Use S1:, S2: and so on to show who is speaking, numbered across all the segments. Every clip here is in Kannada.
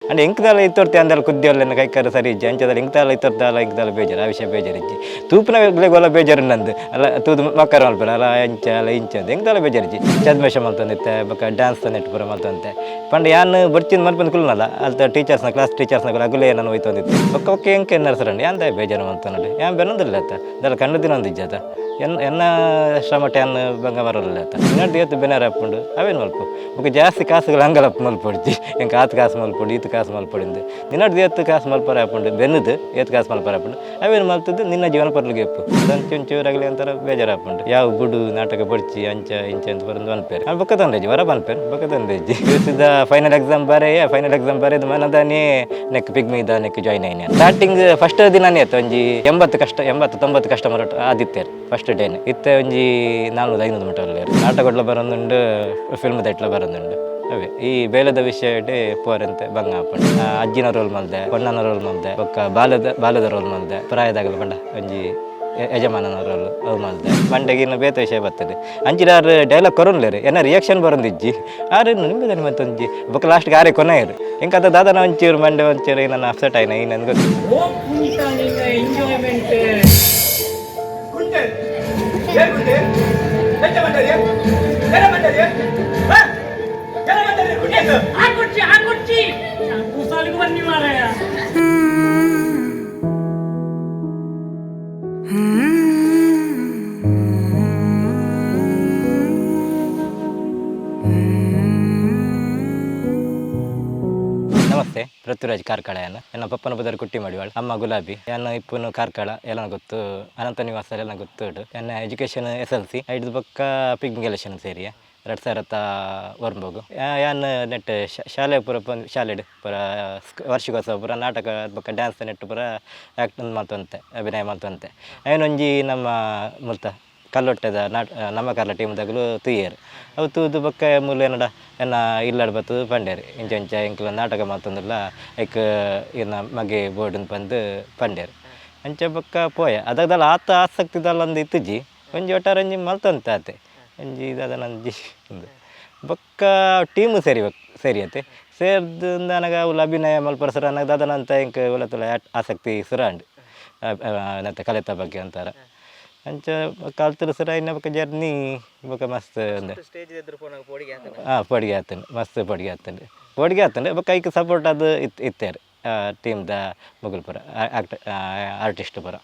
S1: ಅಂಡ್ ಎಂಕ್ದಾಲ ಇತ್ತೊರ್ತಿ ಅಂದಲ್ಲ ಕುದ್ದಿಯಲ್ಲ ಕೈಕಾರ ಸರಿ ಇಜ್ಜಿ ಅಂಚದಲ್ಲಿ ಎಂಕ್ದಾಲ ಇತ್ತೊರ್ದಾಲ ಎಂಕ್ದಾಲ ಬೇಜಾರು ಆ ವಿಷಯ ಬೇಜಾರಿಜ್ಜಿ ತೂಪಿನ ಗೊಲ್ಲ ಬೇಜಾರು ನಂದು ಅಲ್ಲ ತೂದು ಮಕ್ಕಳು ಮಲ್ಪರ ಅಲ್ಲ ಇಂಚ ಅಲ್ಲ ಇಂಚ ಅಂತ ಎಂಕ್ದಾಲ ಬೇಜಾರಿಜ್ಜಿ ಛದ್ಮೇಷ ಮಲ್ತಂದಿತ್ತೆ ಬೊಕ್ಕ ಡ್ಯಾನ್ಸ್ ನೆಟ್ಟು ಪೂರ ಮಲ್ತಂತೆ ಪಂಡ ಯಾನು ಬರ್ಚಿಂದ ಮಲ್ಪಂದು ಕುಲ್ನಲ್ಲ ಅಲ್ತ ಟೀಚರ್ಸ್ನ ಕ್ಲಾಸ್ ಟೀಚರ್ಸ್ನ ಅಗುಲೇ ನಾನು ಹೋಯ್ತಂದಿತ್ತು ಬೊಕ್ಕ ಒಕ್ಕೆ ಎಂಕೆ ಎನ್ನರ್ಸರಂడి ಯಾಂದ ಬೇಜಾರು ಮಲ್ತನಡಿ ಯಾನ್ ಬೆನ್ನೊಂದಿಲ್ಲ ಆತ ದಲ್ಲ ಕಣ್ಣು ದಿನ ಒಂದು ಇಜ್ಜಾತ ಎನ್ನ ಶ್ರಮಟ ಅನ್ನ ಬಂಗ ಬರೋಲ್ಲ ಆತ ಇನ್ನೊಂದು ಏತು ಬೆನಾರ ಹಾಕೊಂಡು ಅವೇನು ಮಲ್ಪು ಬೊಕ್ಕ ಜಾಸ್ತಿ ಕಾಸುಗಳು ಹಂಗಲಪ್ಪ ಮಲ್ಪೊಡ್ಜಿ ಎಂಕ ಆತು ಕಾಸು ಮಲ್ಪೊಡು ಈತು ಕಾಸು ಮಲ್ಪೊಡಿಂದು ನಿನ್ನಡ್ದು ಏತು ಕಾಸು ಮಲ್ಪರ ಹಾಕೊಂಡು ಬೆನ್ನದು ಏತು ಕಾಸು ಮಲ್ಪರ ಹಾಕೊಂಡು ಅವೇನು ಮಲ್ತದ್ದು ನಿನ್ನ ಜೀವನ ಪರ್ಲಿಗೆ ಎಪ್ಪು ಅದಂಚು ಚೂರಾಗಲಿ ಅಂತಾರ ಬೇಜಾರು ಹಾಕೊಂಡು ಯಾವ ಬುಡು ನಾಟಕ ಬಡ್ಚಿ ಅಂಚ ಇಂಚ ಅಂತ ಬರೋದು ಅನ್ಪೇರು ಅಲ್ಲಿ ಬೊಕ್ಕ ತಂದೆಜ್ಜಿ ಹೊರ ಬಂದ್ಪೇರು ಬೊಕ್ಕ ತಂದೆಜ್ಜಿ ಇವತ್ತಿದ ಫೈನಲ್ ಎಕ್ಸಾಮ್ ಬರೆದು ಮನದಾನೇ ನೆಕ್ ಪಿಗ್ಮಿದ ನೆಕ್ ಜಾಯ್ನ್ ಆಯ್ನೆ ಸ್ಟಾರ್ಟಿಂಗ್ ಫಸ್ಟ್ ದಿನನೇ ಆಯ್ತು ಒಂಜಿ 80-90 ಕಸ್ಟಮರ್ ಆದಿತ್ಯರು ಫಸ್ಟ್ ಡೇನೆ ಇತ್ತೆ ಒಂಜಿ 400-500 ಮೀಟರ್ ನಾಟಕ ಬರೋದುಂಡು ಫಿಲ್ಮ್ ದೆಟ್ಲ ಬರೋದುಂಡು ಅವೇ ಈ ಬೇಲದ ವಿಷಯ ಪೋರಂತೆ ಬಂಗ ಹಾಕೊಂಡು ಅಜ್ಜಿನ ರೋಲ್ ಮಲ್ದೆ ಪೊಣ್ಣನ ರೋಲ್ ಮಲ್ದೆ ಬೊಕ್ಕ ಬಾಲದ ರೋಲ್ ಮಲ್ದೆ ಪ್ರಾಯದಾಗಲ ಬಂಡ ಒಂಜಿ ಯಜಮಾನನ ರೋಲ್ ಅವು ಮಲ್ದೆ ಮಂಡೆಗಿನ ಬೇತ ವಿಷಯ ಬರ್ತದೆ ಅಂಚಿದಾರು ಡೈಲಾಗ್ ಕೊರೊನ್ಲೇರು ಏನ ರಿಯಾಕ್ಷನ್ ಬರೋದಿಜ್ಜಿ ಆದ್ರೆ ನಿಮ್ಗೆ ಮತ್ತೊಂಜಿ ಬೊಕ್ಕ ಲಾಸ್ಟ್ಗೆ ಆರೆ ಕೊನೆಯರು ಎಂಕಂತ ದಾದನ ಒಂಚೂರು ಮಂಡೆ ಒಂಚೂರು ನನ್ನ ಅಪ್ಸೆಟ್ ಆಯ್ನ ಈ ನನ್ಗೆ ನಮಸ್ತೆ ಪೃಥ್ವಿರಾಜ್ ಕಾರ್ಕಳ ನನ್ನ ಪಪ್ಪನ ಬದಲು ಕುಟ್ಟಿ ಮಾಡಿವಾಳು ಅಮ್ಮ ಗುಲಾಬಿ ನನ್ನ ಇಪ್ಪನು ಕಾರ್ಕಳ ಎಲ್ಲ ಗೊತ್ತು ಅನಂತ ನಿವಾಸ ಎಲ್ಲ ಗೊತ್ತು ನನ್ನ ಎಜುಕೇಷನ್ SLC ಐದು ಪಕ್ಕ ಪಿಗ್ಮಿಂಗ್ ಎಲೆಕ್ಷನ್ ಸೇರಿ 2000 ವರ್ಬೋಗು ಯಾನ್ ನೆಟ್ ಶಾಲೆ ಪೂರ ಶಾಲೆ ಪೂರ ವಾರ್ಷಿಕೋತ್ಸವ ಪೂರ ನಾಟಕ ಪಕ್ಕ ಡ್ಯಾನ್ಸ್ ನೆಟ್ಟು ಪೂರ ಆ್ಯಕ್ಟ್ ಮಾಡ್ತಂತೆ ಅಭಿನಯ ಮಾಡ್ತಂತೆ ಅವನೊಂಜಿ ನಮ್ಮ ಮುಲ್ತ ಕಲ್ಲೊಟ್ಟದ ನಮ್ಮ ಕಾರ್ಲ ಟೀಮ್ದಾಗಲು ತುಯ್ಯರು ಅವು ತೂದು ಬೊಕ್ಕ ಮೂಲ ಏನಡ ಎನ್ನ ಇಲ್ಲಾಡ್ ಬತ್ತು ಪಂಡ್ಯಾರು ಇಂಚ ಎಂಕ್ಲ ನಾಟಕ ಮಾಡ್ತಂದಿಲ್ಲ ಐಕ್ ಇನ್ನ ಮಗೆ ಬೋರ್ಡ್ ಬಂದು ಪಂಡ್ಯಾರು ಅಂಚೆ ಬೊಕ್ಕ ಪೋಯ ಅದಾಗದಲ್ಲ ಆತ ಆಸಕ್ತಿದಲ್ಲ ಒಂದು ಇತ್ತುಜಿ ಒಂಜಿ ಒಟ್ಟಾರಂಜಿ ಮಲ್ತಂತ ಆತೆ ಒಂಜಿ ಇದಾದ ನಂಜಿ ಬೊಕ್ಕ ಟೀಮು ಸೇರಿ ಆತೆ ಸೇರ್ದು ನನಗೆ ಅವ್ಲು ಅಭಿನಯ ಮಲ್ಪರ ಸರ ನನಗೆ ದಾದನಂತ ಎಂಕ ಒಲತಲ ಆಸಕ್ತಿ ಸುರಾಂಡ್ ನತ್ತ ಕಲಿತ ಬಗ್ಗೆ ಅಂತಾರೆ ಅಂಚ ಕಲ್ತರ ಸರ ಇನ್ನ ಬೊಕ್ಕ ಜರ್ನಿ ಬೊಕ್ಕ ಮಸ್ತ್ ಪೊಡಿಗೆ ಆತಂಡು ಮಸ್ತ್ ಪೊಡಿಗೆ ಆತಂಡು ಬೊಕ್ಕ ಐಕ್ ಸಪೋರ್ಟ್ ಅದು ಇತ್ತೇರು ಟೀಮ್ದ ಮುಗುಲ್ ಪುರ ಆರ್ಟಿಸ್ಟ್ ಪುರ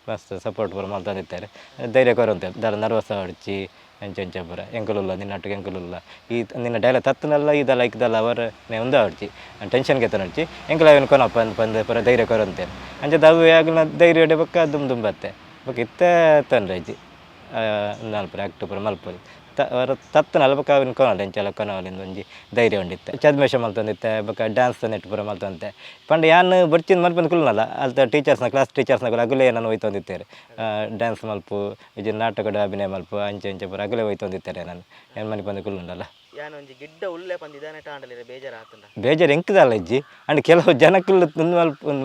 S1: ಮಸ್ತ್ ಸಪೋರ್ಟ್ ಪುರ ಮಾಡ್ತಂದಿತ್ತಾರೆ ಧೈರ್ಯ ಕೊರಂತೆ ದರ ನರ್ವಸ ಹೊಡ್ಚಿ ಎಂಚ ಪುರ ಎಂಕಲುಲ್ಲ ನಿನ್ನಟ್ಟಿಗೆ ಎಂಕಲುಲ್ಲ ಈ ನಿನ್ನ ಡೈಲಾಗ್ ತತ್ತನೆಲ್ಲ ಇದಲ್ಲ ಇಕ್ದಲ್ಲ ಅವರ ಒಂದು ಹೊಡ್ಚಿ ಟೆನ್ಷನ್ಗೆ ನಡ್ಚಿ ಎಂಕಲ ಅವನು ಕೊನಪ್ಪ ಬಂದು ಪುರ ಧೈರ್ಯ ಕೊರಂತೆ ಅಂಚೆ ದವ್ವೆ ಆಗಲ ಧೈರ್ಯ ಹೊಡೆ ಬೊಕ್ಕ ದುಂಬತ್ತೆ ಬೊಕ್ಕ ಇತ್ತೆ ತಂಡ್ರಜ್ಜಿ ನಾಲ್ಪುರ ಆಕ್ಟ್ ಪುರ ಮಲ್ಪುರಿ ಅವರ ತತ್ತನಲ್ಲ ಬೊಕ್ಕ ಅವನು ಕೊನಲ್ಲ ಎಂಚೆಲ್ಲ ಕೊನವಲಿಂದ ಒಂಜಿ ಧೈರ್ಯ ಉಂಡಿತ್ತೆ ಛದ್ಮೇಷ ಮಲ್ತಂದಿತ್ತೆ ಬೊಕ್ಕ ಡ್ಯಾನ್ಸ್ ನೆಟ್ಟು ಪುರ ಮಲ್ತಂತೆ ಪಂಡ ಯಾನು ಬರ್ಚಿಂದ ಮಲ್ಪಂದು ಕುಲ್ನಲ್ಲ ಅಲ್ತ ಕ್ಲಾಸ್ ಟೀಚರ್ಸ್ನ ಅಗುಲೇ ನಾನು ಹೋಯ್ತಂದಿತ್ತೇರು ಡ್ಯಾನ್ಸ್ ಮಲ್ಪು ಇದು ನಾಟಕದ ಅಭಿನಯ ಮಲ್ಪು ಅಂಚೆ ಪುರ ಅಗುಲೇ ಹೋಯ್ತಂದಿತ್ತಾರೆ ನಾನು ಏನು ಮನೆ ಬಂದು ಕುಲ್ನಲ್ಲ
S2: ಯಾನೊಂಜಿ ಗಿಡ್ಡ ಉಲ್ಲೆ ಪಂದಿದಾನೆ ಟಾಂಡಲಿರ
S1: ಬೇಜಾರು ಎಂಕದಲ್ಲ ಇಜ್ಜಿ ಅಂಡ್ ಕೆಲವು ಜನಕ್ಕಲ್ಲ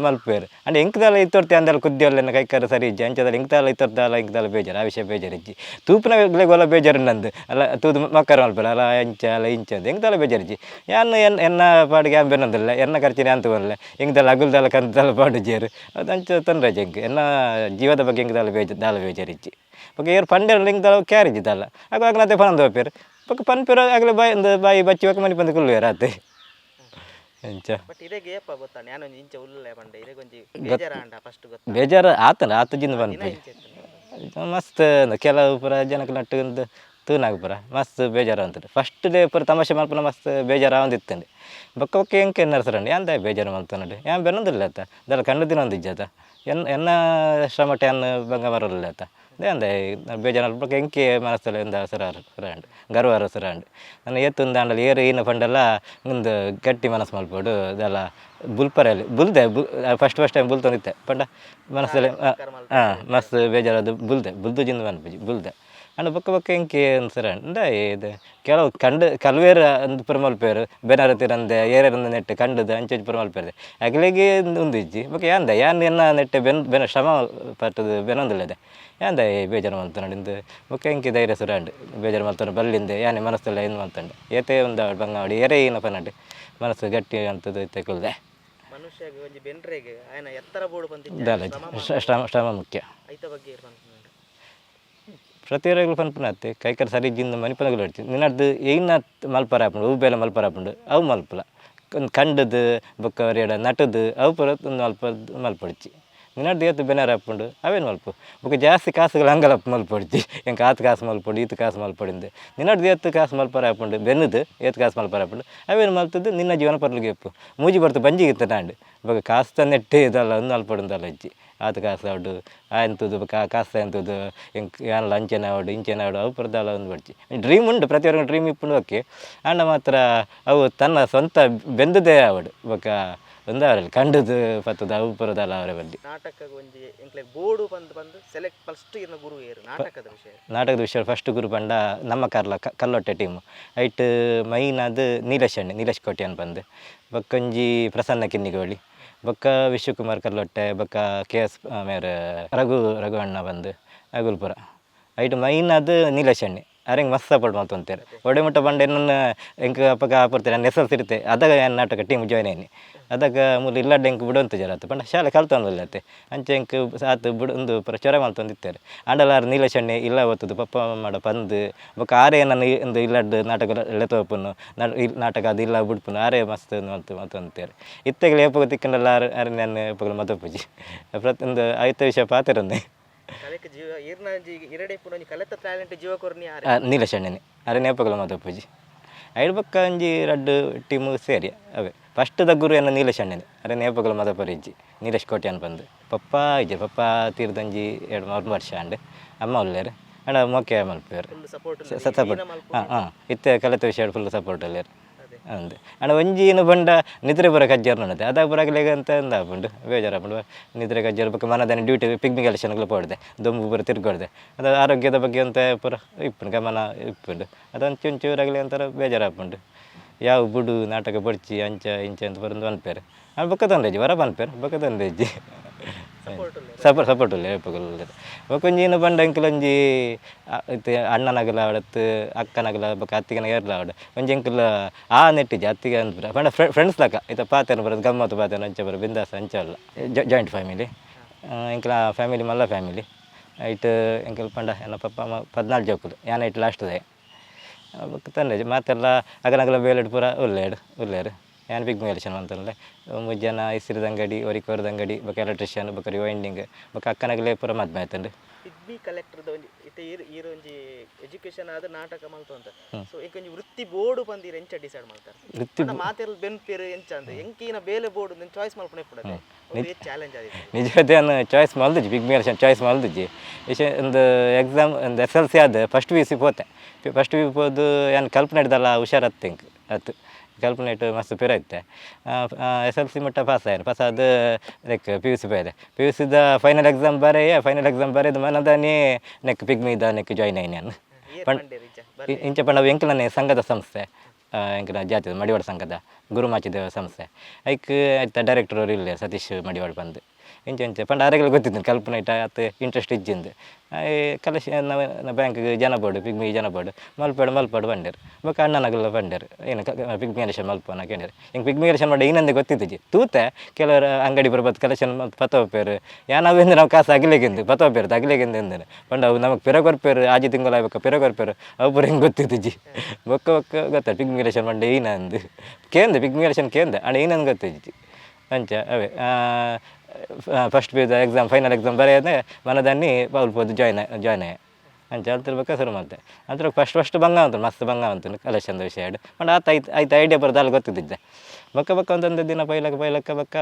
S1: ಮಲ್ಪೇರು ಅಂಡ್ ಎಂಕದಲ್ಲ ಇತ್ತೊರ್ತಿ ಅಂದಲ್ಲ ಕುದ್ದಿಯಲ್ಲ ಕೈಕಾರ ಸರಿ ಇಜ್ಜಿ ಅಂಚದಲ್ಲಿ ಎಂಕದಲ್ಲ ಇತ್ತೊರ್ದಲ್ಲ ಎಂಕದಲ್ಲ ಬೇಜಾರು ಆ ವಿಷಯ ಬೇಜಾರು ಇಜ್ಜಿ ತೂಪಿನ ಗೊಲ್ಲ ಬೇಜಾರು ನಂದು ಅಲ್ಲ ತೂದು ಮಕ್ಕಳು ಮಲ್ಪೇರು ಅಲ್ಲ ಇಂಚ ಅಲ್ಲ ಇಂಚ ಅಂತ ಎಂಕದಲ್ಲ ಬೇಜಾರು ಇಜ್ಜಿ ಯಾನು ಎನ್ನ ಪಾಡಿಗೆ ಯಾನ್ ಬೆನ್ನೊಂದಿಲ್ಲ ಎನ್ನ ಖರ್ಚಿನ ಅಂತ ಬರಲ್ಲ ಎಂಕದಲ್ಲ ಅಗುಲ್ದಲ್ಲ ಕಂದಲ್ಲ ಪಾಡು ಜೇರು ಅದು ಅಂಚ ತಂದ್ರೆ ಎಂಕ್ ಎನ್ನ ಜೀವದ ಬಗ್ಗೆ ಎಂಕದಲ್ಲ ಬೇಜಾರು ಇಜ್ಜಿ ಬೊಕ್ಕ ಏರು ಪಂಡೆಲ್ಲ ಎಂಕದಲ್ಲ ಕ್ಯಾರ್ ಇಜ್ಜಿದ್ದಲ್ಲ ಆಗ ನತ್ತೆ ಪನಂದು ಹೋಗ್ಪೇರು ಬೊಕ್ಕ ಪನ್ಪೇರ ಆಗಲೇ ಬಾಯಿ ಬಚ್ಚಿ ಹೋಗಿ ಮನೆ ಬಂದು ಕುಲ್ಲು ರಾತೆ ಎಂಚ ಬೇಜಾರು ಆತನ ಆತಜಿಂದ ಬಂದು ಮಸ್ತ್ ಕೆಲವು ಪುರ ಜನಕ್ಕೆ ನಟ್ಟು ತೂನಾಗ ಪುರ ಮಸ್ತ್ ಬೇಜಾರು ಅಂತಾರೆ ಫಸ್ಟ್ ಡೇ ಪುರ ತಮಾಷೆ ಮಲ್ಪನ ಮಸ್ತ್ ಬೇಜಾರು ಆವಂದಿತ್ತಂడి ಬೊಕ್ಕ ಎಂಕೆ ಎನ್ನರ್ಸರಂడి ಅಂದ ಬೇಜಾರು ಮಲ್ತಾನಡಿ ಯಾನ್ ಬೆನ್ನೊಂದಿಲ್ಲ ಆತ ದಲ್ಲ ಕಣ್ಣು ದಿನ ಒಂದು ಇಜ್ಜಾತ ಎನ್ನ ಶ್ರಮಟ ಅನ್ನ ಬಂಗ ಬರೋಲ್ಲ ಆತ ಅಂದೆ ಬೇಜಾರು ಬೊಕ್ಕ ಎಂಕೆ ಮನಸ್ಸಲ್ಲಿ ಒಂದು ಸುರಾಂಡು ಗರ್ವಾರ ಸುರಾಂಡು ನನ್ನ ಎತ್ತೊಂದು ದಾಂಡಲ್ಲಿ ಏರು ಈನ ಪಂಡೆಲ್ಲ ಮುಂದೆ ಗಟ್ಟಿ ಮನಸ್ಸು ಮಲ್ಪೋಡು ಅದೆಲ್ಲ ಬುಲ್ಪರಲ್ಲಿ ಬುಲ್ದೆ ಫಸ್ಟ್ ಟೈಮ್ ಬುಲ್ ತಂದಿತ್ತೆ ಪಂಡ ಮನಸ್ಸಲ್ಲಿ ಮಸ್ತ್ ಬೇಜಾರದು ಬುಲ್ದು ಜಿಂದ ಮನ್ಪುಜಿ ಬುಲ್ದೆ ಅಂಡ್ ಬೊಕ್ಕ ಎಂಕೆ ಅನ್ಸರಂಡ ಇದು ಕೆಲವು ಕಲ್ವೇರು ಒಂದು ಪುರ ಮಲ್ಪೇರು ಬೆನಾರತಿರಂದೆ ಏರಂದು ನೆಟ್ಟು ಕಂಡದು ಅಂಚೆ ಪುರ ಮಲ್ಪೇರು ಅಗಲಿಗೆ ಒಂದು ಇಜ್ಜಿ ಬೊಕ್ಕ ಯಾನ್ ಎನ್ನ ನೆಟ್ಟೆ ಬೆನ ಶ್ರಮ ಪಟ್ಟದು ಬೆನೊಂದಿಲ್ಲದೆ ಯಾಂದ ಬೇಜಾರು ಮಲ್ತನಡಿಂದು ಬೊಕ್ಕ ಎಂಕೆ ಧೈರ್ಯ ಸುರಾಂಡು ಬೇಜಾರು ಮಲ್ತಾನೆ ಬಲ್ಲಿಂದೆ ಯಾನೆ ಮನಸ್ಸೆಲ್ಲ ಏನು ಮಲ್ತಂಡು ಏತೆ ಒಂದು ಬಂಗಾಡಿ ಏರೇ ಏನಪ್ಪ ನಡು ಮನಸ್ಸು ಗಟ್ಟಿ ಅಂತದ್ದು ತಗೊಳ್ದೆ
S2: ಮನುಷ್ಯಗೆ ಒಂಜಿ ಬೆನ್ರೆಗೆ ಆಯನ ಎತ್ತರ ಬೋಡು
S1: ದಾಲ ಶ್ರಮ ಮುಖ್ಯ
S2: ಐತ ಬಗ್ಗೆ ಇರ್ಪಂತ
S1: ಪ್ರತಿಯೊಬ್ಬರು ಪನ್ಪುನತ್ತೆ ಕೈಕರ್ ಸರಿ ಜಿಂದ ಮನಿಪನಗಳು ಹೊಡ್ತಿ ನಿನ್ನದು ಏನ ಮಲ್ಪರ ಹಾಪುಂಡು ಹೂ ಬೇಲೆ ಮಲ್ಪರ ಹಾಪುಂಡು ಅವು ಮಲ್ಪಲ ಕಂಡದು ಬೊಕ್ಕ ಅವರ ನಟದು ಅವು ಪುರ ಒಂದು ಮಲ್ಪೊಡ್ಚಿ ನಿನ್ನದು ಏತು ಬೆನಾರ ಹಾಪುಂಡು ಅವೇನು ಮಲ್ಪು ಬೊಕ್ಕ ಜಾಸ್ತಿ ಕಾಸುಗಳು ಹಂಗಲಪ್ಪ ಮಲ್ಪೊಡ್ಚಿ ಎಂಕ ಆತು ಕಾಸು ಮಲ್ಪೊಡು ಈತು ಕಾಸು ಮಲ್ಪೊಡಿಂದು ನಿನ್ನದು ಏತು ಕಾಸು ಮಲ್ಪರ ಹಾಪುಂಡು ಬೆನ್ನದು ಏತು ಕಾಸು ಮಲ್ಪರ ಹಾಪುಂಡು ಅವೇನು ಮಲ್ತದ್ದು ನಿನ್ನ ಜೀವನ ಪರ್ಲಿಗೆ ಎಪ್ಪು ಮೂಜಿ ಬರ್ತು ಬಂಜಿಗಿತ್ತು ನಾಂಡು ಬೊಕ್ಕ ಕಾಸು ತಂದೆಟ್ಟೆ ಇದಲ್ಲ ಒಂದು ಮಲ್ಪೊಡುಂದಲ್ಲ ಅಜ್ಜಿ ಆತು ಕಾಸು ಆಡು ಆಯ್ತದು ಕಾಸು ಎಂತದ್ದು ಎಂಕ್ ಯಾನಲ್ಲ ಅಂಚೆನ ಆಡು ಇಂಚೆನ ಆಡು ಅವು ಪರದಲ್ಲ ಒಂದು ಬಡ್ಚಿ ಡ್ರೀಮ್ ಉಂಡು ಪ್ರತಿಯೊಬ್ಬರಿಗೆ ಡ್ರೀಮ್ ಇಪ್ಪುಂಡು ಓಕೆ ಅಣ್ಣ ಮಾತ್ರ ಅವು ತನ್ನ ಸ್ವಂತ ಬೆಂದದೇ ಆವಡು ಬೊಕ್ಕ ಒಂದು ಅವರಲ್ಲಿ ಕಂಡದು ಪತ್ತದ ಅವು ಪರದಲ್ಲ ಅವರ ಬಲ್ಲಿ
S2: ನಾಟಕ ಒಂಜಿ ಎಂಕ್ಲೆ ಬೋರ್ಡು ಬಂದು ಸೆಲೆಕ್ಟ್ ಫಸ್ಟ್ ಇರ್ನ ಗುರು ಏರು
S1: ನಾಟಕದ ವಿಷಯ ಫಸ್ಟ್ ಗುರು ಪಂಡ ನಮ್ಮ ಕಲ್ಲೊಟ್ಟೆ ಟೀಮು ಐಟ್ ಮೈನ್ ಅದು ನೀಲೇಶ್ ಕೋಟೆ ಅನ್ ಬಂದು ಬೊಕ್ಕೊಂಜಿ ಪ್ರಸನ್ನ ಕಿನ್ನಿಗೋಳಿ ಬೊಕ್ಕ ವಿಶ್ವಕುಮಾರ್ ಕಲ್ಲೊಟ್ಟೆ ಬೊಕ್ಕ KS ಮೇರೆ ರಘು ಅಣ್ಣ ಬಂದು ಅಗುಲ್ಪುರ ಐಟ್ ಮೈನ್ ಅದು ನೀಲೇಶ್ ಅರೆಂಗೆ ಮಸ್ತ್ ಸಪೋರ್ಟ್ ಮಾಡ್ತಂತಾರೆ ಒಡೆ ಮುಟ್ಟ ಬಂಡೆ ನನ್ನ ಎಂಕ ಅಪ್ಪಗ ಆಪಡ್ತಾರೆ ನನ್ನ ಹೆಸರು ಸಿರುತ್ತೆ ಅದಾಗ ನಾಟಕ ಟೀಮ್ ಜಾಯ್ನ್ ಆಯ್ನಿ ಅದಕ್ಕೆ ಮೂಲ ಇಲ್ಲಾಡ್ಡೆ ಎಂಕ್ ಬಿಡೋಂತ ಜರತ್ತೆ ಪಂಡ ಶಾಲೆ ಕಲ್ತೊಂದಿಲ್ಲತ್ತೆ ಅಂಚೆ ಎಂಕ್ ಸಾತು ಬಿಡು ಒಂದು ಪ್ರಚಾರ ಮಾಡ್ತಂದಿತ್ತಾರೆ ಆಂಡಲಾರು ನೀಲೇಶಣ್ಣೆ ಇಲ್ಲ ಓದ್ತದ್ದು ಪಪ್ಪ ಮಾಡ ಪಂದು ಬೊಕ್ಕ ಆರೇ ನನ್ನ ಒಂದು ಇಲ್ಲಾಡ್ದು ನಾಟಕ ಎಳೆತೋಪನ್ನು ನಾಟಕ ಅದು ಇಲ್ಲ ಬಿಡ್ಪುನು ಆರೇ ಮಸ್ತ್ ಮಾತಂತಾರೆ ಇತ್ತಗಳು ಏಪಗ ತಿಕ್ಕಂಡಲ್ಲ ಆರು ನಾನು ಏಪಗಳು ಮತಪೂಜಿ ಪ್ರತಿಯೊಂದು ಐತ ವಿಷಯ ಪಾತಿರಂದೆ ನೀಲೇಶಣ್ಣೆ ಅರೆ ನೇಪಗಳು ಮತಪೂಜಿ ಐದು ಪಕ್ಕ ಒಂಜಿ ರಡ್ಡು ಟೀಮು ಸೇರಿ ಅವೇ ಫಸ್ಟ್ ಗುರು ಎನ್ನ ನೀಲೇಶಣ್ಣೆ ಅರೆ ನೇಪಗಳು ಮದಪರಿಜ್ಜಿ ನೀಲೇಶ್ ಕೋಟೆ ಅನ್ ಬಂದು ಪಪ್ಪ ಪಪ್ಪ ತೀರ್ದಂಜಿ 2-3 ವರ್ಷ ಅಂಡ್ ಅಮ್ಮ ಒಳ್ಳೆಯರು ಅಂಡ್ ಮೊಕ್ಕೆ ಮಲ್ಪೇರು ಸಪೋರ್ಟ್ ಹಾಂ ಇತ್ತೆ ಕಲಿತ ವಿಷಯ ಫುಲ್ ಸಪೋರ್ಟ್ ಅಲ್ಲೇರು ಅಂದೆ ಅಂಡ್ ಒಂಜಿನ ಬಂಡ ನಿದ್ರೆ ಬರೋ ಕಜ್ಜಾರು ನೋಡುತ್ತೆ ಅದಾಗ ಬರಗಲೇಗ ಅಂತ ಒಂದು ಹಾಕೊಂಡು ಬೇಜಾರು ಹಾಕೊಂಡು ನಿದ್ರೆ ಕಜ್ಜಾರು ಬಗ್ಗೆ ಮನದಾನೆ ಡ್ಯೂಟಿ ಪಿಗ್ಮಿ ಕೆಲಸಗಳು ಪಡ್ದೆ ದೊಂಬು ಬರೋ ತಿರ್ಗೊಡ್ದೆ ಅದು ಆರೋಗ್ಯದ ಬಗ್ಗೆ ಅಂತ ಪೂರ ಇಪ್ಪುಂಡು ಗಮನ ಇಪ್ಪುಂಡು ಅದೊಂದು ಚೂರಾಗಲಿ ಅಂತಾರೆ ಬೇಜಾರು ಹಾಕೊಂಡು ಯಾವ ಬುಡು ನಾಟಕ ಬಡ್ಚಿ ಅಂಚ ಇಂಚ ಅಂತ ಬರೋದು ಅನ್ಪೇರು ಅದು ಬೊಕ್ಕ ತಂದೇಜಿ ವರ ಅನ್ಪೇರು ಬೊಕ್ಕ ತಂದೇಜಿ ಸಪೋರ್ಟ್ ಹೇಳ್ಪಗಲ್ಲ ಬೊಕೊಂಜಿನ ಬಂಡ ಅಂಕಲೊಂಜಿ ಇತ್ತೆ ಅಣ್ಣನಗಲ ಆಡತ್ತು ಅಕ್ಕನಗಲ ಬೊಕ್ಕ ಅತ್ತಿಗನ ಏರ್ಲ ಆಡ ಒಂಜಿ ಅಂಕಲ್ ಆ ನೆಟ್ಟಿಜಿ ಅತ್ತಿಗೆ ಅಂದ್ಬಿಡ ಬಂಡ ಫ್ರೆಂಡ್ಸ್ ಲಕ ಇತ್ತ ಪಾತೇನು ಬರೋದು ಗಮ್ಮತ್ತು ಪಾತೇನು ಅಂಚೆ ಬರೋ ಬಿಂದಾಸ ಅಂಚ ಅಲ್ಲ ಜಾಯಿಂಟ್ ಫ್ಯಾಮಿಲಿ ಎಂಕಲ ಫ್ಯಾಮಿಲಿ ಮಲ್ಲ ಫ್ಯಾಮಿಲಿ ಐಟ್ ಎಂಕಲ್ ಪಂಡ ಎನ್ನ ಪಪ್ಪ 14 ಜೋಕುಲು ಯಾನ ಇಟ್ಟು ಲಾಸ್ಟ್ದೆ ಬೊಕ್ಕ ತಂದೇಜಿ ಮಾತೆಲ್ಲ ಅಗನಗಲ ಬೇಲೆಡ್ ಪೂರ ಉಲ್ಲೇರು ಯಾನ್ ಬಿಗ್ ಮೇಲೇಷನ್ ಅಂತಂದ್ರೆ ಮುಜ್ಜನ ಇಸಿರದ ಅಂಗಡಿ ಒರಿಕೋರದ ಅಂಗಡಿ ಬೊಕ್ಕ ಎಲೆಕ್ಟ್ರಿಷಿಯನ್ ಬೊಕ್ಕ ರಿವೈಂಡಿಂಗ್ ಬೊಕ್ಕ ಅಕ್ಕನಗಲೇ ಪೂರ ಮದ್ಮೆ ಆಯ್ತಂಡು
S2: ಪಿಗ್ಮಿ ಕಲೆಕ್ಟರ್ದ ಒಂಜಿ ಇತ್ತೆ ಈರ ಒಂಜಿ ಎಜುಕೇಶನ್ ಆದ ನಾಟಕ ಮಲ್ತು ಅಂತ ಸೊ ಒಂಜಿ ವೃತ್ತಿ ಬೋರ್ಡು ಬಂದಿರ ಎಂಚ ಡಿಸೈಡ್ ಮಾಡ್ತಾರೆ ವೃತ್ತಿ ಮಾತೆಲ್ಲ ಬೆನ್ಪೇರು ಎಂಚ ಅಂತ ಎಂಕಿನ ಬೇಲೆ ಬೋರ್ಡು ನಿನ್ನ ಚಾಯ್ಸ್ ಮಾಡ್ಕೊಂಡೆ ಕೊಡದೆ ಒಂದು ಚಾಲೆಂಜ್ ಆಗಿದೆ
S1: ನಿಜವಾದ ಚಾಯ್ಸ್ ಮಲ್ದಿಜ್ಜಿ ಬಿಗ್ ಮೇಲೇಷನ್ ಚಾಯ್ಸ್ ಮಲ್ದಿಜ್ಜಿ ಒಂದು ಎಕ್ಸಾಮ್ ಒಂದು SLC ಆದ ಫಸ್ಟ್ PUC ಪೋತೆ ಫಸ್ಟ್ PUC ಹೋದು ಏನು ಕಲ್ಪನೆ ಹಿಡ್ದಲ್ಲ ಹುಷಾರತ್ತು ಎಂಕ್ ಅತ್ತು ಕಲ್ಪನೆ ಇಟ್ಟು ಮಸ್ತ್ ಪಿರ ಐತೆ SLC ಮಟ್ಟ ಪಾಸ್ ಆದ ನೆಕ್ PUC ಬೈದೆ PUCದ ಫೈನಲ್ ಎಕ್ಸಾಮ್ ಬರೆದು ಮನದಾನಿ ನೆಕ್ ಪಿಗ್ಮಿದ ನೆಕ್ ಜಾಯ್ನ್ ಆಯ್ನಿ ನಾನು ಇಂಚ ಪಂಡ ಎಂಕಲನೇ ಸಂಘದ ಸಂಸ್ಥೆ ಎಂಕಲ ಜಾತಿ ಮಡಿವಾಳ ಸಂಘದ ಗುರುಮಾಚಿದೇವ ಸಂಸ್ಥೆ ಐಕ್ ಆಯ್ತು ಡೈರೆಕ್ಟರ್ ಅವರು ಇಲ್ಲೇ ಸತೀಶ್ ಮಡಿವಾಳ ಬಂದು ಇಂಚೆ ಪಂಡ ಆರೆಗಳು ಗೊತ್ತಿದ್ದೀನಿ ಕಲ್ಪನೆ ಇಟ್ಟ ಅತ್ತು ಇಂಟ್ರೆಸ್ಟ್ ಇಜ್ಜಿಂದು ಕಲೆಕ್ಷನ್ ಬ್ಯಾಂಕ್ಗೆ ಜನ ಬೋರ್ಡು ಪಿಗ್ಮಿ ಜನ ಬೋರ್ಡು ಮಲ್ಪಾಡು ಬಂಡೇರು ಬೊಕ್ಕ ಅಣ್ಣನಗಲ್ಲ ಬಂಡೇರು ಏನು ಪಿಗ್ಮಿ ಎಲೆಕ್ಷನ್ ಮಲ್ಪನ ಕೇಳಿರು ಹಿಂಗೆ ಪಿಗ್ಮಿ ಎಲೆಕ್ಷನ್ ಮಾಡಿ ಇನ್ನೊಂದೇ ಗೊತ್ತಿದ್ದಿಜ್ಜಿ ತೂತೆ ಕೆಲವರು ಅಂಗಡಿ ಬರ್ಬೋದು ಕಲೆಕ್ಷನ್ ಪತ್ತೋಪೇರು ಯಾನಾವೇಂದು ನಾವು ಕಾಸು ಅಗಲೇಗೆಂದು ಪತ್ತೋಪೇರು ಅಗಲೇಗೆಂದು ಎಂದೇನು ಪಂಡ ಅವು ನಮಗೆ ಪಿರಗೊರ್ಪೇರು ಆಜಿ ತಿಂಗಳು ಆಗ್ಬೇಕು ಪಿರಗೊರ್ಪೇರು ಅವು ಪೂರ ಹಿಂಗೆ ಗೊತ್ತಿದ್ದಿಜ್ಜಿ ಬೊಕ್ಕ ಗೊತ್ತಾಯ್ತು ಪಿಗ್ಮಿ ಎಲೆಕ್ಷನ್ ಮಾಡಿ ಏನಂದು ಕೇಂದೆ ಪಿಗ್ಮಿ ಎಲೆಕ್ಷನ್ ಕೇಂದೆ ಅಣ್ಣ ಏನಂದು ಗೊತ್ತಿದ್ದಿಜ್ಜಿ ಅಂಚ ಅವೇ first PUC exam final exam ಬರೆಯೋದೇ ಮನದನ್ನಿ ಬೌಲ್ಪೋದು ಜಾಯ್ನ್ ಆಯ್ ಅಂಚೆ ಅಲ್ತಿರ್ಬೇಕು ಶುರು ಮಾಡ್ತೆ ಅದ್ರ ಫಸ್ಟ್ ಬಂಗ ಅಂತು ಮಸ್ತ್ ಬಂಗ ಅಂತು ಕಲೆಕ್ಷನ್ದ ವಿಷಯ ಬಟ್ ಆಯ್ತು ಐಡಿಯಾ ಬರೋದು ಅಲ್ಲಿ ಗೊತ್ತಿದ್ದೆ ಬೊಕ್ಕ ಒಂದೊಂದು ದಿನ ಪೈಲಕ್ಕ ಬೊಕ್ಕ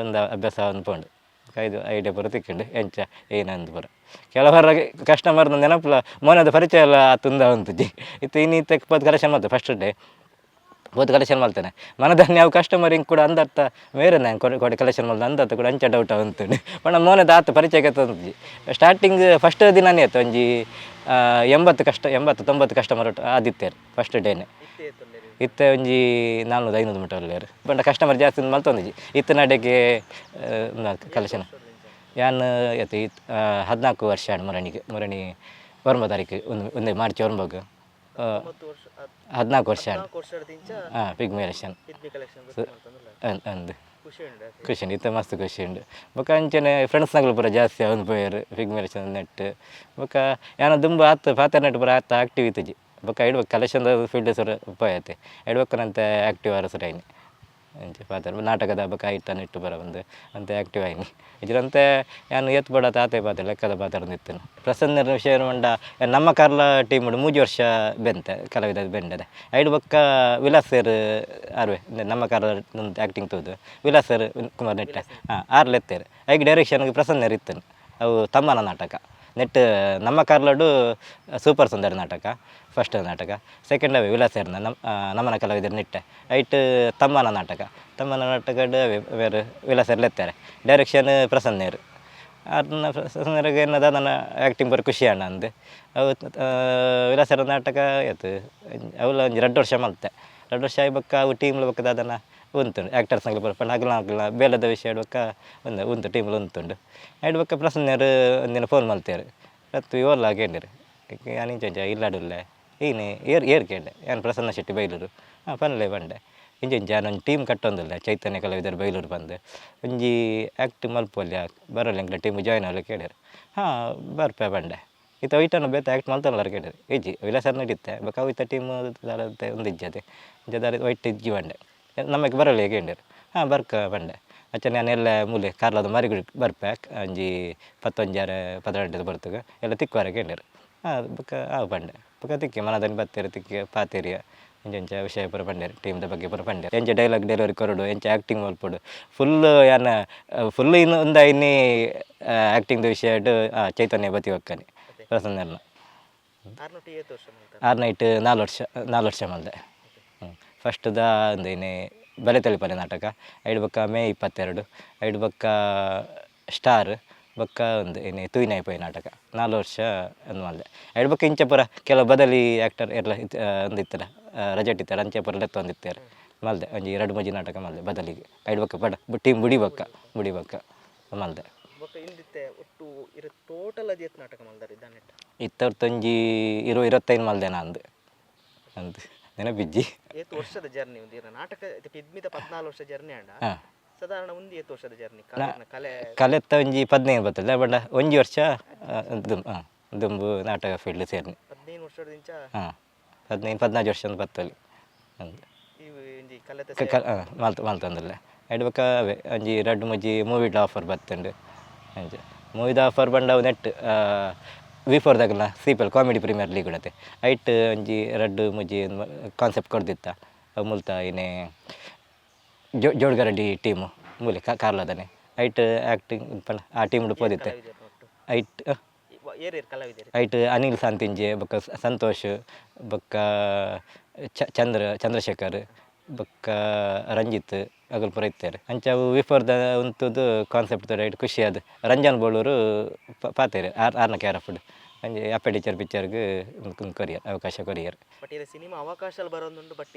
S1: ಒಂದು ಅಭ್ಯಾಸ ಅಂದ್ಕೊಂಡು ಐದು ಐಡಿಯಾ ಬರೋ ತಿಕ್ಕೊಂಡು ಎಂಚ ಏನಂದು ಬರೋ ಕೆಲವರ ಕಸ್ಟಮರ್ನ ನೆನಪುಲ ಮೋನದ ಪರಿಚಯ ಎಲ್ಲ ತುಂದ ಅಂತಿಜ್ಜಿ ಇತ್ತು ಇನ್ನಿತ್ತ ಕಲೆಕ್ಷನ್ ಮಾಡ್ತೆ ಫಸ್ಟ್ ಡೇ ಬೋದು ಕಲೆಕ್ಷನ್ ಮಾಡ್ತೇನೆ ಮನದನ್ನ ಯಾವ ಕಸ್ಟಮರ್ ಹಿಂಗೆ ಕೂಡ ಅಂದರ್ಥ ಬೇರೆ ನಾನು ಕೊಡೆ ಕಲೆಕ್ಷನ್ ಮಾಡಿದ ಅಂದರ್ಥ ಕೂಡ ಅಂಚ ಡೌಟ್ ಅಂತೇಳಿ ಬಣ್ಣ ಮೋನದ ಆತು ಪರಿಚಯಕ್ಕೆ ತಂದಿ ಸ್ಟಾರ್ಟಿಂಗ್ ಫಸ್ಟ್ ದಿನನೇ ಆಯ್ತು ಒಂಜಿ 80-90 ಕಸ್ಟಮರ್ ಆದಿತ್ಯರು ಫಸ್ಟ್ ಡೇನೆ ಇತ್ತೆ ಒಂಜಿ 400-500 ಮೀಟರ್ ಅಲ್ಲೇರು ಬಂಡ ಕಸ್ಟಮರ್ ಜಾಸ್ತಿ ಮಲ್ತೊಂದಿಜ್ಜಿ ಇತ್ತು ನಡೆಗೆ ಕಲೆಕ್ಷನ್ ಯಾನ್ ಎತ್ತು 14 ವರ್ಷ ಮುರಣಿ 1 ತಾರೀಕು 1 ಮಾರ್ಚ್ 1
S2: 30 ವರ್ಷ
S1: 14 ವರ್ಷ
S2: 14 ವರ್ಷದಿಂದ
S1: ಹಾಂ ಪಿಗ್ಮೇಲೇಷನ್
S2: ಕಿಡ್ನಿ ಕಲೆಕ್ಷನ್ ಗೊತ್ತಿಲ್ಲ
S1: ಅಂದು
S2: ಖುಷಿ ಉಂಟು
S1: ಖುಷಿ ಉಂಡು ಇತ್ತ ಮಸ್ತ್ ಖುಷಿ ಉಂಡು ಬೊಕ ಅಂಚನೆ ಫ್ರೆಂಡ್ಸ್ನಗಳು ಪೂರ ಜಾಸ್ತಿ ಅವನು ಪೋಯರು ಪಿಗ್ಮೇಲೇಷನ್ ನೆಟ್ ಬೊಕ ಯಾನ ದುಂಬ ಆತ ಪಾತ್ರ ನೆಟ್ ಪೂರ ಆತ ಆಕ್ಟಿವ್ ಇತ್ತಜಿ ಬೊಕ ಐಡ್ಬೇಕು ಕಲೆಕ್ಷನ್ ಫೀಲ್ಡ್ ಸರ್ ಪೋಯತೆ ಐಡ್ಬೇಕಂತ ಆಕ್ಟಿವ್ ಆರ ಸರ್ ಐನಿ ಅಂಚೆ ಪಾತ್ರ ನಾಟಕದ ಬೊಕ ಐಟ ನೆಟ್ಟು ಬರ ಬಂದು ಅಂತ ಆಕ್ಟಿವ್ ಆಯ್ನಿ ಇದ್ರಂತೆ ಯಾನು ಏತ್ ಬಡ ತಾತೆ ಪಾತ್ರ ಲೆಕ್ಕದ ಪಾತ್ರ ನಿತ್ತನು ಪ್ರಸನ್ನ ವಿಷಯ ಮಂಡ ನಮ್ಮ ಕಾರ್ಲ ಟೀಮ್ ಮೂಜಿ ವರ್ಷ ಬೆಂತೆ ಕಲಾವಿದ ಬೆಂಡದೆ ಐಡು ಬೊಕ್ಕ ವಿಲಾಸ್ ಸರ್ ಆರ್ವೆ ನಮ್ಮ ಕಾರ್ಲ ಆ್ಯಕ್ಟಿಂಗ್ ತೋದು ವಿಲಾಸ್ ಸರ್ ಕುಮಾರ್ ನೆಟ್ಟೆ ಹಾಂ ಆರ್ಲೆ ಎತ್ತೇರು ಐಗೆ ಡೈರೆಕ್ಷನ್ಗೆ ಪ್ರಸನ್ನರ್ ಇತ್ತನು ಅವು ತಮ್ಮನ ನಾಟಕ ನೆಟ್ ನಮ್ಮ ಕಾರ್ಲಡು ಸೂಪರ್ ಸುಂದರ ನಾಟಕ ಫಸ್ಟ್ ನಾಟಕ ಸೆಕೆಂಡ್ ಅವೇ ವಿಲಾಸ್ ಸರ್ನ ನಮ್ಮನ ಕಲಾವಿದರು ನಿಟ್ಟೆ ಐಟ್ ತಮ್ಮನ ನಾಟಕ ಬೇರೆ ವಿಲಾಸ್ ಸರ್ಲೆ ಎತ್ತಾರೆ ಡೈರೆಕ್ಷನ್ ಪ್ರಸನ್ನರು ಅದನ್ನ ಪ್ರಸನ್ನರಿಗೆ ಏನದ ನನ್ನ ಆ್ಯಕ್ಟಿಂಗ್ ಬರೋ ಖುಷಿ ಅಣ್ಣ ಅಂದು ಅವು ವಿಲಾಸರ ನಾಟಕ ಆಯ್ತು ಅವಲ್ಲ ಒಂದು 2 ವರ್ಷ ಮಲ್ತೆ 2 ವರ್ಷ ಆಗ್ಬೇಕ ಅವು ಟೀಮ್ಲು ಬೇಕದ ಅದನ್ನು ಉಂಟುಂಡು ಆ್ಯಕ್ಟರ್ಸ್ನಾಗ ಬರ್ಪಂಡು ಹಗಲ ಬೇಲದ ವಿಷಯ ಇಡ್ಬೇಕ ಉಂಟು ಟೀಮ್ಲು ಉಂಟುಂಡು ಆಡ್ಬೇಕ ಪ್ರಸನ್ನರು ಒಂದಿನ ಫೋನ್ ಮಲ್ತೇರು ರತ್ತು ಇವಲ್ಲ ಕೇಳಿರು ನಾನು ಇಂಚ ಇಲ್ಲಾಡುಲ್ಲೆ ಏನು ಏರ್ ಕೇಳಿದೆ ಏನು ಪ್ರಸನ್ನ ಶೆಟ್ಟಿ ಬೈಲೂರು ಹಾಂ ಪನ್ಲೆ ಬಂಡೆ ಇಂಚ ನಾನೊಂದು ಟೀಮ್ ಕಟ್ಟೊಂದಿಲ್ಲ ಚೈತನ್ಯ ಕಲಾವಿದರು ಬೈಲೂರು ಬಂದು ಒಂಜಿ ಆ್ಯಕ್ಟ್ ಮಲ್ಪೊಲ್ಯ ಬರೋಲ್ಲ ಎಂಗ್ಲ ಟೀಮ್ ಜಾಯ್ನ್ ಆಗಲಿ ಕೇಳಿರು ಹಾಂ ಬರ್ಪೆ ಬಂಡೆ ಈತ ವೈಟನ್ನು ಬೇತ ಆ್ಯಕ್ಟ್ ಮಲ್ತಲ್ಲರು ಕೇಳಿರು ಇಜ್ಜಿ ವಿಲಾಸರ್ ನಡೀತೆ ಬಕ ಅವಿತ ಟೀಮ್ ಒಂದು ಇಜ್ಜದೆ ಇಂಚದಾರಿ ವೈಟ್ ಇಜ್ಜಿ ಬಂಡೆ ನಮಗೆ ಬರಲ್ಲ ಕೇಳಿರು ಹಾಂ ಬರ್ಕ ಬಂಡೆ ಅಚ್ಚ ನಾನೆಲ್ಲ ಮೂಲೆ ಕಾರ್ಲದ ಮರಿಗಳು ಬರ್ಪೆ ಒಂಜಿ 11 ಬರ್ತಗ ಎಲ್ಲ ತಿಕ್ಕುವಾರ ಕೇಳಿರು ಹಾಂ ಬೊಕ್ಕ ಬಂಡೆ ಬೊಕ ತಿಕ್ಕಿ ಮನದಲ್ಲಿ ಬತ್ತೇರು ತಿಕ್ಕಿ ಪಾತೇರಿಯ ಎಂಚ ವಿಷಯ ಪೂರ ಪಂಡ್ಯಾರ ಟೀಮ್ದ ಬಗ್ಗೆ ಪೂರ ಪಂಡ್ಯಾರ ಎಂಚ ಡೈಲಾಗ್ ಡೆಲಿವರಿ ಕೊರಡು ಎಂಚ ಆ್ಯಕ್ಟಿಂಗ್ ಮಲ್ಪಡು ಫುಲ್ ಯಾನ ಫುಲ್ ಇನ್ನು ಒಂದ ಇನ್ನಿ ಆ್ಯಕ್ಟಿಂಗ್ದ ವಿಷಯ ಚೈತನ್ಯ ಬತ್ತಿ ಹೊಕ್ಕನಿ ಪ್ರಸನ್ನರ್ನ 6 ನೈಟ್ 4 ವರ್ಷ ಮಲ್ದೆ ಫಸ್ಟ್ದ ಒಂದು ಇನ್ನೇ ಬಲೆ ತಳಿಪನೆ ನಾಟಕ ಐದು ಬೊಕ್ಕ ಮೇ 22 ಐದು ಬೊಕ್ಕ ಸ್ಟಾರ್ ಬೊಕ್ಕ ಒಂದು ಏನೇ ತೂಯಿನಾಯಿ ಪೋಯಿ ನಾಟಕ 4 ವರ್ಷ ಒಂದು ಮಲ್ದೆ ಐದು ಬೊಕ್ಕ ಇಂಚ ಪೂರ ಕೆಲವು ಬದಲಿ ಆ್ಯಕ್ಟರ್ ಎಲ್ಲ ಒಂದು ಇತ್ತಲ್ಲ ರಜೆಟ್ ಇತ್ತಾರೆ ಅಂಚೆ ಪೂರ ಲೆತ್ತ ಒಂದಿತ್ತಾರೆ ಮಲ್ದೆ ಒಂಜಿ 2-3 ನಾಟಕ ಮಲ್ದೆ ಬದಲಿಗೆ ಐದು ಬೊಕ್ಕ ಬಡ ಟೀಮ್ ಬುಡಿ ಬೊಕ್ಕ ಮಲ್ದೆ ಇತ್ತೊಂಜಿ 25 ಮಲ್ದೆ ನಂದು ಅಂದು ನೆನಪಿಜ್ಜಿ
S2: ವರ್ಷದ ಜರ್ನಿ ನಾಟಕ ಪಿದ್ಮಿತ 14 ವರ್ಷ ಜರ್ನಿ ಅಂಡ ಸಾಧಾರಣ ಒಂದು 8 ವರ್ಷದ ಜರ್ನಿ
S1: ಕಲೆತ್ತ ಒಂಜಿ 15 ಬರ್ತದೆ ಬಟ್ ಒಂಜಿ ವರ್ಷ ದುಂಬು ನಾಟಕ ಫೀಲ್ಡ್ ಸೇರ್ನಿ
S2: 15 ವರ್ಷದಿಂದ
S1: ಹಾಂ 14 ವರ್ಷ ಬತ್ತಲ್ಲಿ ಮಲ್ತಂದಲ್ಲ ಎಡ್ಬೇಕ ಅವೇ ಒಂಜಿ 2-3 ಮೂವಿಡ್ ಆಫರ್ ಬತ್ತುಂಡು ಅಂಚೆ ಮೂವಿದ ಆಫರ್ ಬಂಡ ಅವು ನೆಟ್ V4ದಾಗಲ್ಲ CPL ಕಾಮಿಡಿ ಪ್ರೀಮಿಯರ್ ಲೀಗ್ ಉಡತೆ ಐಟ್ ಒಂಜಿ 2-3 ಕಾನ್ಸೆಪ್ಟ್ ಕೊಡ್ದಿತ್ತ ಅವು ಮುಲ್ತ ಏನೇ ಜೋಡ್ಗರಡಿ ಟೀಮು ಮೂಲೆ ಕಾರ್ಲದನೆ ಐಟ್ ಆ್ಯಕ್ಟಿಂಗ್ ಪಂಡ ಆ ಟೀಮ್ ಪೋದಿತ್ತೆ ಐಟ್ ಅನಿಲ್ ಸಾಂತಿಂಜೆ ಬೊಕ್ಕ ಸಂತೋಷ್ ಬೊಕ್ಕ ಚಂದ್ರಶೇಖರ್ ಬೊಕ್ಕ ರಂಜಿತ್ ಅಗಲ್ ಪುರ ಇತ್ತಾರೆ ಅಂಚೆ ಅವು V4ದ ಉಂತುದು ಕಾನ್ಸೆಪ್ಟ್ ಐಟ್ ಖುಷಿ ಅದು ರಂಜಾನ್ ಬೋಳೂರು ಪಾತೇರು 6ನ ಕ್ಯಾರಫುಡ್ ಅಂಜೆ ಅಪ್ಪ ಟೀಚರ್ ಪಿಕ್ಚರ್ಗೆ ಕೊರಿಯರ್ ಅವಕಾಶ ಕೊರಿಯರ್
S2: ಸಿನಿಮಾ ಅವಕಾಶలు ಬರೋದುಂಡು ಬಟ್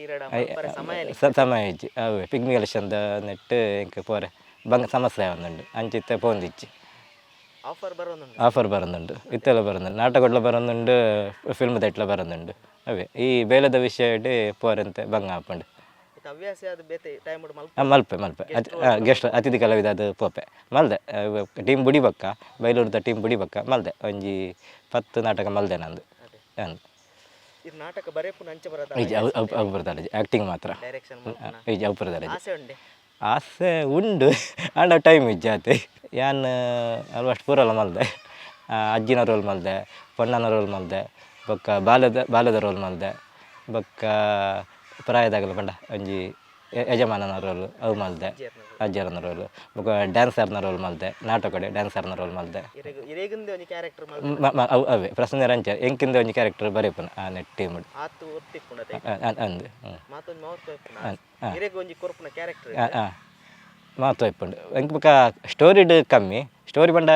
S1: ಸಮಯ ಇಜ್ಜಿ ಅವೇ ಪಿಗ್ಮಿಲೇಷನ್ದ ನೆಟ್ ಎಂಕ ಪೋರೆ ಬಂಗ ಸಮಸ್ಯೆ ಒಂದುಂಡು ಅಂಚಿತ್ತೆ ಪೋಂದಿಚ್ಚಿ ಆಫರ್ ಬರೋದುಂಡು ಇತ್ತೆಲ್ಲ ಬರೋದುಂಡು ನಾಟಕಡ್ಲ ಬರೋದುಂಡು ಫಿಲ್ಮ್ ದಟ್ಲ ಬರೋದುಂಡು ಅವೇ ಈ ಬೇಲದ ವಿಷಯ ಪೋರಂತೆ ಬಂಗ ಹಾಪಂಡು ಮಲ್ಪೆ ಗೆಸ್ಟ್ ಅತಿಥಿ ಕಲಾವಿದ ಅದು ಪೋಪೆ ಮಲ್ದೆ ಟೀಮ್ ಬುಡಿಬಕ್ಕ ಬೈಲೂರ್ದ ಟೀಮ್ ಬುಡಿಬಕ್ಕ ಮಲ್ದೆ ಒಂಜಿ 10 ನಾಟಕ ಮಲ್ದೆ ನಂದು ಅವು ಬರ್ತಾರೆ ಆ್ಯಕ್ಟಿಂಗ್ ಮಾತ್ರ ಈಜ್ ಅವು ಬರ್ತಾರೆ ಆಸೆ ಉಂಡು ಆಂಡ ಟೈಮ್ ಇಜ್ಜಾತೆ ಯಾನ್ ಆಲ್ಮೋಸ್ಟ್ ಪೂರಲ್ಲ ಮಲ್ದೆ ಅಜ್ಜಿನ ರೋಲ್ ಮಲ್ದೆ ಪೊಣ್ಣನ ರೋಲ್ ಮಲ್ದೆ ಬೊಕ್ಕ ಬಾಲ್ಯದ ರೋಲ್ ಮಲ್ದೆ ಬೊಕ್ಕ ಪ್ರಾಯದಾಗಲ ಪಂಡ ಒಂಜಿ ಯಜಮಾನನ ರೋಲ್ ಅವು ಮಲ್ದೆ ಅಜ್ಜರನ ರೋಲ್ ಬೊಕ್ಕ ಡ್ಯಾನ್ಸರ್ನ ರೋಲ್ ಮಲ್ದೆ ನಾಟಕಡೆ ಡ್ಯಾನ್ಸರ್ನ ರೋಲ್ ಮಲ್ದೆ ಅವು ಅವೇ ಪ್ರಸನ್ನ ರಂಚ ಎಂಕಿಂದ ಒಂಜಿ ಕ್ಯಾರೆಕ್ಟರ್ ಬರೀಪನ ಆ ನೆಟ್ ಟೀಮ್ ಅಂದು ಮಾತು ಇಪ್ಪುಂಡು ಎಂಕ್ ಬೊಕ್ಕ ಸ್ಟೋರಿಡ್ ಕಮ್ಮಿ ಸ್ಟೋರಿ ಪಂಡ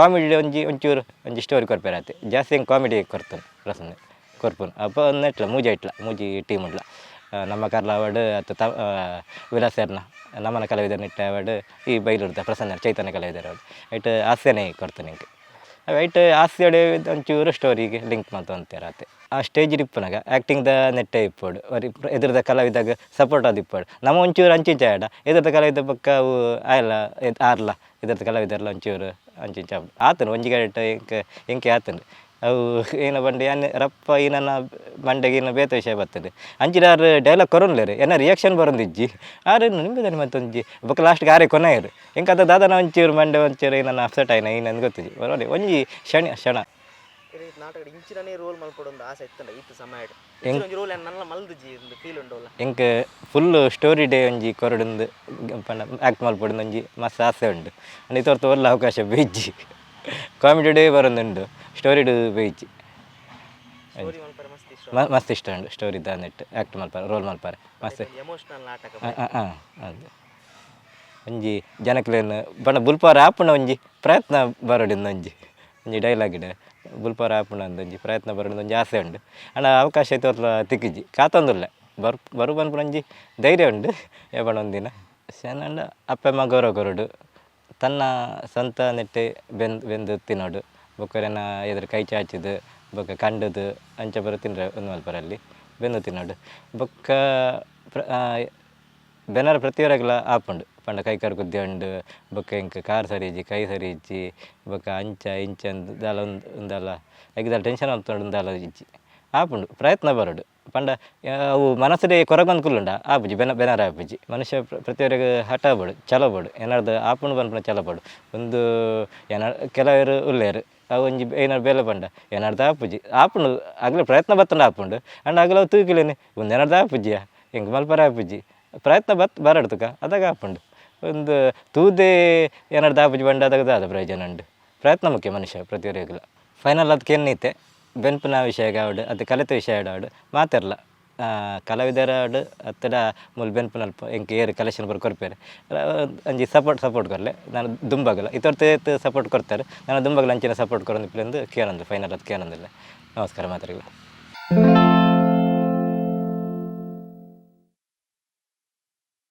S1: ಕಾಮಿಡಿ ಒಂಜಿ ಸ್ಟೋರಿ ಕೊರ್ಪೆರಾತೆ ಜಾಸ್ತಿ ಹೆಂಗೆ ಕಾಮಿಡಿ ಕೊರ್ತಾನೆ ಪ್ರಸನ್ನ ಕೊರ್ಪುನು ಅಪ್ಪ ನೆಟ್ಲ ಮೂಜಿ ಟೀಮ್ ಉಡ್ಲ ನಮ್ಮ ಕಾರ್ಲ ಅವಾರ್ಡ್ ಅಥವಾ ವಿಲಾಸರ್ನ ನಮ್ಮನ ಕಲಾವಿದರ ನಿಟ್ಟ ಅವಾರ್ಡ್ ಈ ಬೈಲೂರ್ದ ಪ್ರಸನ್ನ ಚೈತನ್ಯ ಕಲಾವಿದರ ಅವಾರ್ಡ್ ಐಟ್ ಹಾಸ್ಯನೇ ಕೊಡ್ತಾನೆ ಇಂಕ ಐಟ್ ಹಾಸ್ಯಡೆ ಒಂಚೂರು ಸ್ಟೋರಿಗೆ ಲಿಂಕ್ ಮಾಡ್ತು ಅಂತಾರೆ ಆ ಸ್ಟೇಜ್ ಇಪ್ಪನಾಗ ಆ್ಯಕ್ಟಿಂಗ್ದ ನೆಟ್ಟೆ ಇಪ್ಪೋಡು ಅವ್ರು ಎದುರದ ಕಲಾವಿದಾಗ ಸಪೋರ್ಟ್ ಅದು ಇಪ್ಪೋಡು ನಮ್ಮ ಒಂಚೂರು ಅಂಚಿಂಚ ಆಡ ಎದುರದ ಕಲಾವಿದ ಪಕ್ಕ ಅವು ಆಯಲ್ಲ ಆರ್ಲ ಎದುರದ ಕಲಾವಿದರ್ಲ ಒಂಚೂರು ಅಂಚಿಂಚ ಆತನು ಒಂಜಿಗಟ್ಟ ಎಂಕೆ ಆತನು ಅವು ಏನು ಬಂದು ಏನು ರಪ್ಪ ಏನನ್ನ ಮಂಡೆಗೆ ಏನು ಬೇತ ವಿಷಯ ಬರ್ತದೆ ಅಂಚಿದಾರು ಡೈಲಾಗ್ ಕೊರನ್ಲೇರು ಏನೋ ರಿಯಾಕ್ಷನ್ ಬರೋದಿಜ್ಜಿ ಆರೇನು ನಿಂಬುದಾನೆ ಮತ್ತೊಂಜಿ ಬೊಕ್ಕ ಲಾಸ್ಟ್ಗೆ ಆರೇ ಕೊನೆಯರು ಹೆಂಗೆ ಅದು ದಾದನ ಒಂಚೂರು ಮಂಡೆ ಒಂಚೂರು ಏನನ್ನ ಅಪ್ಸೆಟ್ ಆಯ್ನ ಏನಂದು ಗೊತ್ತಿಜ್ಜಿ ಬರೋಡಿ ಒಂಜಿ ಕ್ಷಣ
S2: ನಾಟಕ ಇಂಚಿನೇ ರೋಲ್ ಮಲ್ಪಡು ಒಂದು ಆಸೆ ಇತ್ತಲ್ಲ ಇತ್ತು ಸಮಯ ರೋಲ್ ನನ್ನ ಮಲ್ದಿಜ್ಜಿ ಒಂದು ಫೀಲ್ ಉಂಡಲ್ಲ
S1: ಎಂಕ್ ಫುಲ್ ಸ್ಟೋರಿ ಡೇ ಒಂಜಿ ಕೊರಡೊಂದು ಪಂಡ ಆ್ಯಕ್ಟ್ ಮಲ್ಪಡು ಒಂಜಿ ಮಸ್ತ್ ಆಸೆ ಉಂಡು ಅಂಡ್ ಇತೊರ್ತು ಒಳ್ಳೆ ಅವಕಾಶ ಬೇಯ್ಜಿ ಕಾಮಿಡಿ ಡೇ ಬರೋದುಂಡು ಸ್ಟೋರಿ ಡೇ ಬೇಯ್ಜಿ ಮಸ್ತ್ ಇಷ್ಟ ಉಂಡು ಸ್ಟೋರಿ ನೆಟ್ ಆ್ಯಕ್ಟ್ ಮಲ್ಪಾರೆ ರೋಲ್ ಮಲ್ಪಾರೆ ಮಸ್ತ್
S2: ಎಮೋಷನಲ್ ನಾಟಕ
S1: ಅದು ಒಂಜಿ ಜನಕ್ಲೇನು ಬಣ್ಣ ಬುಲ್ಪಾರ ಆಪುಣ ಒಂಜಿ ಪ್ರಯತ್ನ ಬರೋಡಿಂದ ಒಂಜಿ ಡೈಲಾಗ್ ಇಡ ಬುಲ್ಪಾರ ಆಪುಣ ಅಂದ ಒಂಜಿ ಪ್ರಯತ್ನ ಬರೋದು ಒಂಜಿ ಆಸೆ ಉಂಡು ಅಣ್ಣ ಅವಕಾಶ ಐತೋರ್ಲ ತಿಕ್ಕಿಜ್ಜಿ ಕಾತೊಂದುಲ್ಲ ಬರು ಬಂದ್ಪುರ ಒಂಜಿ ಧೈರ್ಯ ಉಂಡು ಏಪಣ ಒಂದಿನ ಸೆನಂಡ ಅಪ್ಪಮ್ಮ ಗೌರವ ಕೊರಡು ತನ್ನ ಸ್ವಂತ ನೆಟ್ಟೆ ಬೆಂದು ತಿನ್ನೋಡು ಬೊಕ್ಕರೇನ ಎದುರು ಕೈ ಚಾಚಿದು ಬೊಕ್ಕ ಕಂಡದು ಅಂಚ ಬರೋ ತಿನ್ರೆ ಒಂದು ಮಲ್ಪರಲ್ಲಿ ಬೆಂದು ತಿನ್ನೋಡು ಬೊಕ್ಕ ಬೆನರ ಪ್ರತಿಯೊರಗೆಲ್ಲ ಆಪುಂಡು ಪಂಡ ಕೈ ಕಾರು ಕುದ್ದೆ ಉಂಡು ಬೊಕ್ಕ ಇಂಕ ಕಾರ್ ಸರಿಜ್ಜಿ ಕೈ ಸರಿಜ್ಜಿ ಬೊಕ್ಕ ಅಂಚ ಇಂಚ ದಾಲ ಒಂದಲ್ಲ ಐದಾಲ ಟೆನ್ಷನ್ ಆಗ್ತೊಂಡು ಒಂದಲ್ಲ ಇಜ್ಜಿ ಆಪುಂಡು ಪ್ರಯತ್ನ ಬರೋಡು ಪಂಡ ಅವು ಮನಸ್ಸೇ ಕೊರಗೊಂದು ಕುಲ್ಲುಂಡ ಆಪುಜಿ ಬೆನರ ಆಪುಜಿ ಮನುಷ್ಯ ಪ್ರತಿಯೊರಿಗೆ ಹಠ ಬೋಡು ಚಲೋ ಬೋಡು ಏನಾರ್ದು ಆಪುಂಡು ಬಂದ್ಪುಣ ಚಲೋ ಬೋಡು ಒಂದು ಕೆಲವರು ಉಳ್ಳೇರು ಅವು ಒಂಜಿ ಏನಾರು ಬೇಲೆ ಪಂಡ ಏನಾರ್ದು ಆಪುಜಿ ಆಪುಂಡು ಆಗಲೇ ಪ್ರಯತ್ನ ಬತ್ತಂಡು ಆಪುಂಡು ಅಂಡ್ ಆಗಲ ಅವು ತೂಕಿಲೇನೆ ಒಂದು ಏನಾರ್ದು ಆಪುಜಿಯ ಹೆಂಗೆ ಮಲ್ಪರ ಆಪುಜಿ ಪ್ರಯತ್ನ ಬರಡು ತುಕ ಅದಾಗ ಆಪುಂಡು ಒಂದು ತೂದೆ ಏನಾರ್ದು ಆಪುಜಿ ಬಂಡ ಅದಾಗ ಅದ ಪ್ರಯೋಜನ ಉಂಡು ಪ್ರಯತ್ನ ಮುಖ್ಯ ಮನುಷ್ಯ ಪ್ರತಿಯೊರಿಗೆಲ್ಲ ಫೈನಲ್ ಅದಕ್ಕೆ ಏನೈತೆ ಬೆನ್ಪಿನ ವಿಷಯ ಆವಡು ಅದು ಕಲಿತ ವಿಷಯ ಆವಡು ಮಾತಿರಲ್ಲ ಕಲಾವಿದರ ಆಡು ಹತ್ತಿರ ಮೂಲ ಬೆನ್ಪಿನಲ್ಪ ಎಂಕೆ ಏರು ಕಲೆಕ್ಷನ್ ಬರ್ ಕೊರ್ಪೇರೆ ಅಂಜಿ ಸಪೋರ್ಟ್ ಕೊರಲೆ ನಾನು ದುಂಬಾಗಲ್ಲ ಇತೊರ್ತೆ ಸಪೋರ್ಟ್ ಕೊಡ್ತಾರೆ ನಾನು ದುಂಬಾಗಲ್ಲ ಅಂಚಿನ ಸಪೋರ್ಟ್ ಕೊರೊಂದು ಕೇಳಂದು ಫೈನಲ್ ಅದು ಕೇಳಂದಿಲ್ಲ ನಮಸ್ಕಾರ ಮಾತಾಡಲ್ಲ